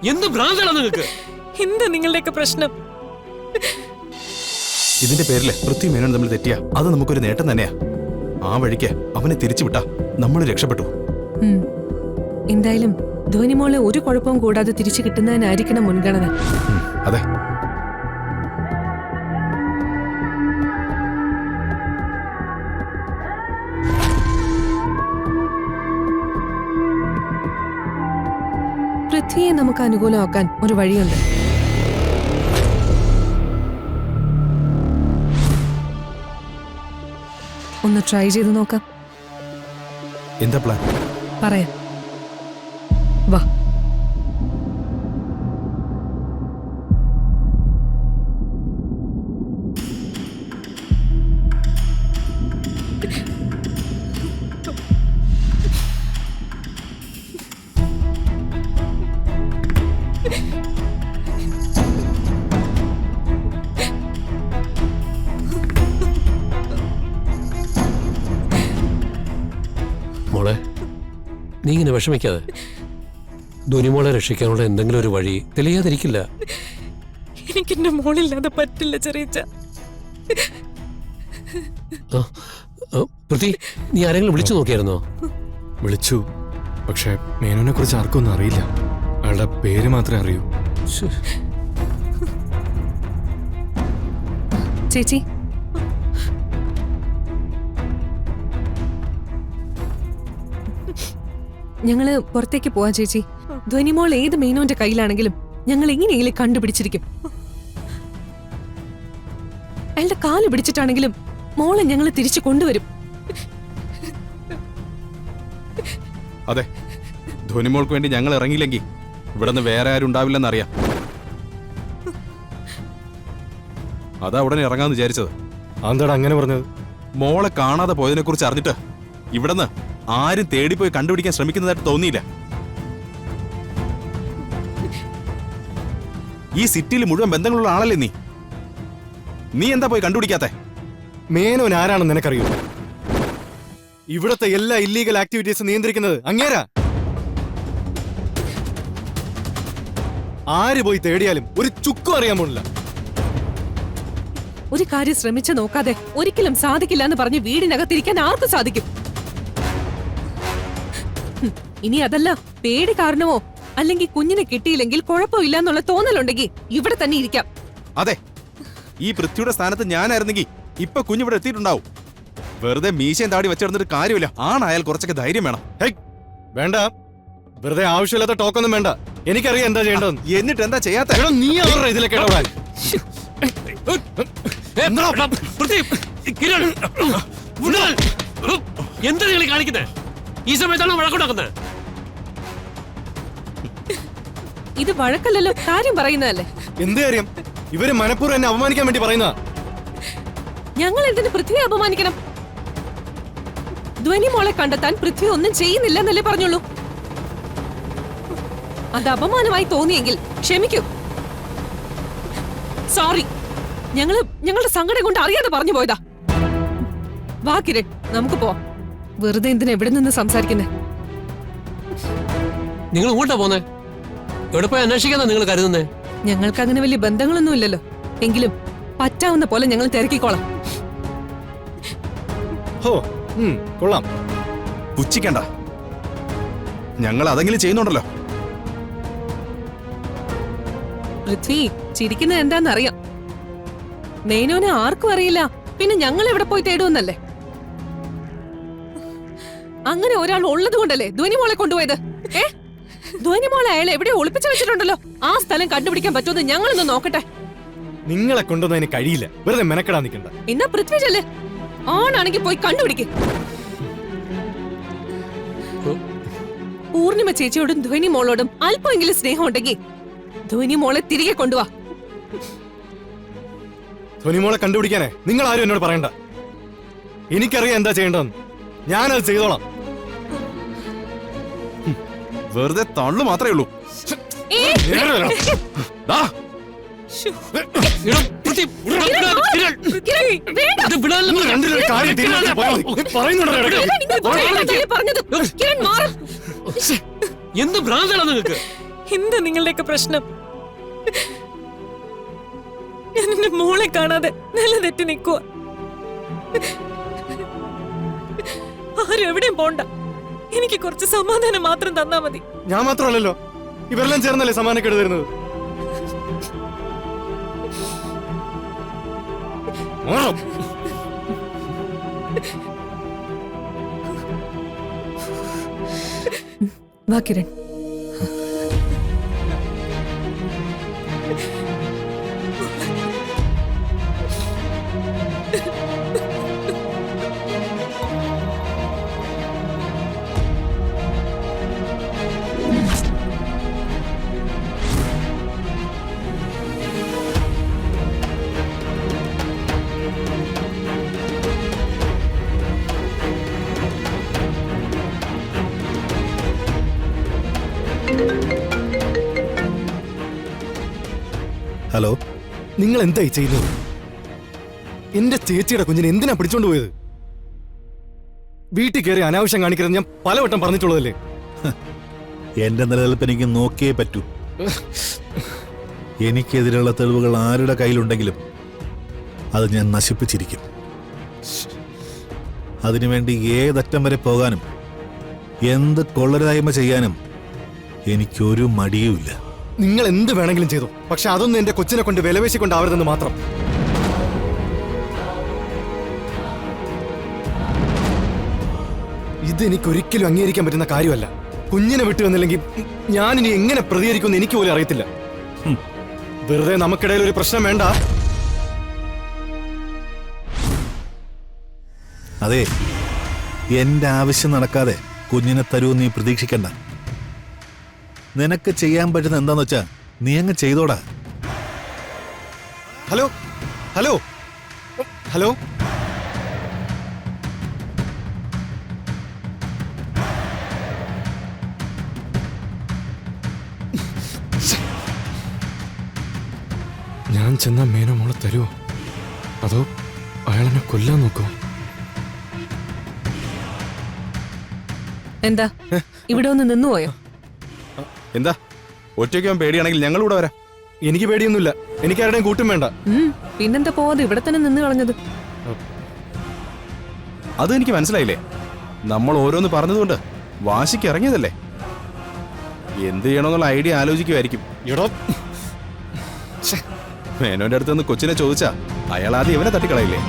എന്ത് ഭ്രാന്താണ് നിങ്ങൾക്ക്? എന്താ നിങ്ങളുടെയൊക്കെ പ്രശ്നം? ഇതിന്റെ പേരില് പൃഥ്വി മേനോൻ തമ്മിൽ തെറ്റിയ അത് നമുക്കൊരു നേട്ടം തന്നെയാ. ആ വഴിക്ക് അവനെ തിരിച്ചുവിട്ടാ നമ്മൾ രക്ഷപ്പെട്ടു. എന്തായാലും ധോനിമോളെ ഒരു കുഴപ്പവും കൂടാതെ തിരിച്ചു കിട്ടുന്നതിനായിരിക്കണം മുൻഗണന. അതെ. പൃഥ്വിയെ നമുക്ക് അനുകൂലമാക്കാൻ ഒരു വഴിയുണ്ട്. ഒന്ന് ട്രൈ ചെയ്ത് നോക്കാം. എന്താ പ്ലാൻ? പറയാം, വാ. മോളെ, നീ ഇങ്ങനെ വിഷമിക്കാതെ. ധോനിമോളെ രക്ഷിക്കാനുള്ള എന്തെങ്കിലും ഒരു വഴി തെളിയാതിരിക്കില്ല. എനിക്ക് എന്റെ മോളില്ലാതെ പറ്റില്ല ചെറിയച്ച. പൃഥ്വി, നീ ആരെങ്കിലും വിളിച്ചു നോക്കിയായിരുന്നോ? വിളിച്ചു, പക്ഷെ മേനോനെ കുറിച്ച് ആർക്കും ഒന്നും അറിയില്ല. അയാളുടെ പേര് മാത്രമേ അറിയൂ. ചേച്ചി, ഞങ്ങള് പുറത്തേക്ക് പോവാ ചേച്ചി. ധ്വനിമോൾ ഏത് മേനോന്റെ കയ്യിലാണെങ്കിലും ഞങ്ങൾ എങ്ങനെയെങ്കിലും കണ്ടുപിടിച്ചിരിക്കും. അയാളുടെ കാല് പിടിച്ചിട്ടാണെങ്കിലും മോളെ ഞങ്ങൾ തിരിച്ചു കൊണ്ടുവരും. അതെ, ധോനിമോൾക്ക് വേണ്ടി ഞങ്ങൾ ഇറങ്ങിയില്ലെങ്കിൽ ഇവിടുന്ന് വേറെ ആരും ഉണ്ടാവില്ലെന്നറിയാം. അതാ ഉടനെ ഇറങ്ങാന്ന് വിചാരിച്ചത്. അതെന്താടാ അങ്ങനെ പറഞ്ഞത്? മോളെ കാണാതെ പോയതിനെ കുറിച്ച് അറിഞ്ഞിട്ട് ഇവിടുന്ന് ആരും തേടിപ്പോയി കണ്ടുപിടിക്കാൻ ശ്രമിക്കുന്നതായിട്ട് തോന്നിയില്ല. ഈ സിറ്റിയിൽ മുഴുവൻ ബന്ധങ്ങളുള്ള ആളല്ലേ നീ. നീ എന്താ പോയി കണ്ടുപിടിക്കാത്തെ? മേനോൻ ആരാണെന്ന് നിനക്കറിയോ? ഇവിടത്തെ എല്ലാ ഇല്ലീഗൽ ആക്ടിവിറ്റീസ് നിയന്ത്രിക്കുന്നത് അങ്ങേരാ. ആര് പോയി തേടിയാലും ഒരു ചുക്കും അറിയാൻ പോണില്ല. ഒരു കാര്യം ശ്രമിച്ചു നോക്കാതെ ഒരിക്കലും സാധിക്കില്ല എന്ന് പറഞ്ഞ് വീടിനകത്തിരിക്കാൻ ആർക്കും സാധിക്കും? ഇനി അതല്ല, പേടി കാരണമോ അല്ലെങ്കിൽ കുഞ്ഞിനെ കിട്ടിയില്ലെങ്കിൽ കുഴപ്പമില്ല എന്നുള്ള തോന്നലുണ്ടെങ്കിൽ ഇവിടെ തന്നെ ഇരിക്കാം. അതെ, ഈ പൃഥ്വിയുടെ സ്ഥാനത്ത് ഞാനായിരുന്നെങ്കിൽ ഇപ്പൊ കുഞ്ഞിവിടെ എത്തിയിട്ടുണ്ടാവും. വെറുതെ മീശയും താടി വെച്ചിരുന്നിട്ട് കാര്യമില്ല. ആണായാൽ കുറച്ചൊക്കെ ധൈര്യം വേണം. വേണ്ട, വെറുതെ ആവശ്യമില്ലാത്ത ടോക്കൊന്നും വേണ്ട. എനിക്കറിയാം എന്താ ചെയ്യേണ്ടത്. എന്നിട്ട് എന്താ ചെയ്യാത്ത? നീ ആരുടെ ഇതിലൊക്കെ ഇടപെടാൻ? എന്താ നിങ്ങൾ കാണിക്കുന്നത്? ഈ സമയത്താണ് വഴക്കുണ്ടാക്കുന്നത്. ഇത് വഴക്കല്ലല്ലോ, കാര്യം പറയുന്നതല്ലേ. എന്ത് കാര്യം? ഇവര് മനഃപൂർവ്വം എന്നെ അപമാനിക്കാൻ വേണ്ടി പറയുന്ന. ഞങ്ങൾ എന്തിന് പൃഥ്വിയെ അപമാനിക്കണം? ധ്വനി മോളെ കണ്ടെത്താൻ പൃഥ്വി ഒന്നും ചെയ്യുന്നില്ലെന്നല്ലേ പറഞ്ഞുള്ളൂ. അത് അപമാനമായി തോന്നിയെങ്കിൽ ക്ഷമിക്കൂ. സോറി, ഞങ്ങളുടെ സങ്കടം കൊണ്ട് അറിയാതെ പറഞ്ഞു പോയതാ. വാ കിരൺ, നമുക്ക് പോവാം. വെറുതെ എന്തിനാ എവിടെ നിന്ന് സംസാരിക്കുന്നേ? നിങ്ങൾ ഇങ്ങോട്ടാ പോന്നേ? എവിടെ പോയി അന്വേഷിക്കാന്നാ നിങ്ങൾ കരുതുന്നേ? ഞങ്ങൾക്ക് അങ്ങനെ വലിയ ബന്ധങ്ങളൊന്നും ഇല്ലല്ലോ. എങ്കിലും പറ്റാവുന്ന പോലെ ഞങ്ങൾ തിരക്കിക്കോളാം. കൊള്ളാം. പുച്ഛിക്കണ്ട, ഞങ്ങൾ അതെങ്കിലും ചെയ്യുന്നുണ്ടല്ലോ. പൃഥ്വി, ചിരിക്കുന്നത് എന്താന്നറിയാം. മേനോനെ ആർക്കും അറിയില്ല, പിന്നെ ഞങ്ങൾ എവിടെ പോയി തേടുമെന്നല്ലേ. അങ്ങനെ ഒരാൾ ഉള്ളത് കൊണ്ടല്ലേ ധ്വനിമോളെ കൊണ്ടുപോയത്. ധ്വനിമോളെ അയാളെ എവിടെ ഒളിപ്പിച്ചു വെച്ചിട്ടുണ്ടല്ലോ. ആ സ്ഥലം കണ്ടുപിടിക്കാൻ പറ്റുമെന്ന് ഞങ്ങളൊന്ന് നോക്കട്ടെ. നിങ്ങളെ കൊണ്ടൊന്നും കഴിയില്ല. വെറുതെ മെനക്കെടാൻ നിൽക്കണ്ട. എന്നാ പൃഥ്വി ചെല്ല്, ആണാണെങ്കിൽ പോയി കണ്ടുപിടിക്കും. പൂർണിമ ചേച്ചിയോടും ധ്വനിമോളോടും അല്പമെങ്കിലും സ്നേഹം ഉണ്ടെങ്കിൽ ധ്വനിമോളെ തിരികെ കൊണ്ടുവാ. ധ്വനിമോളെ കണ്ടുപിടിക്കാനേ നിങ്ങൾ ആരും എന്നോട് പറയണ്ട. എനിക്കറിയാം എന്താ ചെയ്യേണ്ടതെന്ന്. ഞാനത് ചെയ്തോളാം. വെറുതെ തള്ളു മാത്രമേ ഉള്ളൂ. എടാ, പൃഥ്വി, കിരൺ, വേണ്ട. ഇത് വിടാനല്ല നിങ്ങൾ രണ്ടിലൊരു കാര്യം തീരുമാനിച്ച് പോയാൽ മതി. നീ പറയുന്നുണ്ടോ ഇടയ്ക്ക്? കിരൺ, നിങ്ങൾ വേണ്ടതല്ലേ പറഞ്ഞത്? കിരൺ, മാറ്. എന്ത് ഭ്രാന്താണ് നിങ്ങൾക്ക്? എന്താ നിങ്ങളുടെയൊക്കെ പ്രശ്നം? ഞാൻ എന്റെ മോളെ കാണാതെ നല്ല തെറ്റി നിൽക്കുക. ആരും എവിടെയും പോണ്ട. എനിക്ക് കുറച്ച് സമാധാനം മാത്രം തന്നാ മതി. ഞാൻ മാത്രമല്ലല്ലോ, ഇവരെല്ലാം ചേർന്നല്ലേ സമാനക്കേട് തരുന്നത്. മാറും. വാ കിരൺ. ഹലോ, നിങ്ങൾ എന്തായി ചെയ്യുന്നത്? എന്റെ ചേച്ചിയുടെ കുഞ്ഞിനെ എന്തിനാ പിടിച്ചോണ്ട് പോയത്? വീട്ടിൽ കയറി അനാവശ്യം കാണിക്കരുത് ഞാൻ പലവട്ടം പറഞ്ഞിട്ടുള്ളതല്ലേ. എന്റെ നിലനിൽപ്പ് എനിക്ക് നോക്കിയേ പറ്റൂ. എനിക്കെതിരെയുള്ള തെളിവുകൾ ആരുടെ കയ്യിലുണ്ടെങ്കിലും അത് ഞാൻ നശിപ്പിച്ചിരിക്കും. അതിനുവേണ്ടി ഏതറ്റം വരെ പോകാനും എന്ത് കൊള്ളരായ്മ ചെയ്യാനും എനിക്കൊരു മടിയുമില്ല. നിങ്ങൾ എന്ത് വേണമെങ്കിലും ചെയ്തു, പക്ഷെ അതൊന്നും എന്റെ കൊച്ചിനെ കൊണ്ട് വിലവേശിക്കൊണ്ടാവരുതെന്ന് മാത്രം. ഇതെനിക്ക് ഒരിക്കലും അംഗീകരിക്കാൻ പറ്റുന്ന കാര്യമല്ല. കുഞ്ഞിനെ വിട്ടു വന്നില്ലെങ്കിൽ ഞാനിനി എങ്ങനെ പ്രതികരിക്കുമെന്ന് എനിക്ക് പോലും അറിയത്തില്ല. വെറുതെ നമുക്കിടയിൽ ഒരു പ്രശ്നം വേണ്ട. അതെ, എന്റെ ആവശ്യം നടക്കാതെ കുഞ്ഞിനെ തരൂ നീ പ്രതീക്ഷിക്കണ്ട. നിനക്ക് ചെയ്യാൻ പറ്റുന്ന എന്താന്ന് വെച്ചാ നീ അങ്ങ് ചെയ്തോടാ. ഹലോ ഹലോ ഹലോ ഞാൻ ചെന്ന മേനോ മോളെ തരുമോ, അതോ അയാളെന്നെ കൊല്ലാൻ നോക്കോ? എന്താ ഇവിടെ ഒന്ന് നിന്നുപോയോ? എന്താ ഒറ്റയ്ക്കാൻ പേടിയാണെങ്കിൽ ഞങ്ങൾ കൂടെ വരാം. എനിക്ക് പേടിയൊന്നുമില്ല, എനിക്ക് ആരുടെയും കൂട്ടും വേണ്ട. പിന്നെന്താ പോവാതെ ഇവിടെ തന്നെ നിന്ന് കളഞ്ഞത്? അത് എനിക്ക് മനസ്സിലായില്ലേ. നമ്മൾ ഓരോന്ന് പറഞ്ഞതുകൊണ്ട് വാശിക്ക് ഇറങ്ങിയതല്ലേ. എന്ത് ചെയ്യണമെന്നുള്ള ഐഡിയ ആലോചിക്കുമായിരിക്കും. എടോ, മേനോന്റെ അടുത്ത് നിന്ന് കൊച്ചിനെ ചോദിച്ചാ അയാൾ ആദ്യം ഇവനെ തട്ടിക്കളയില്ലേ.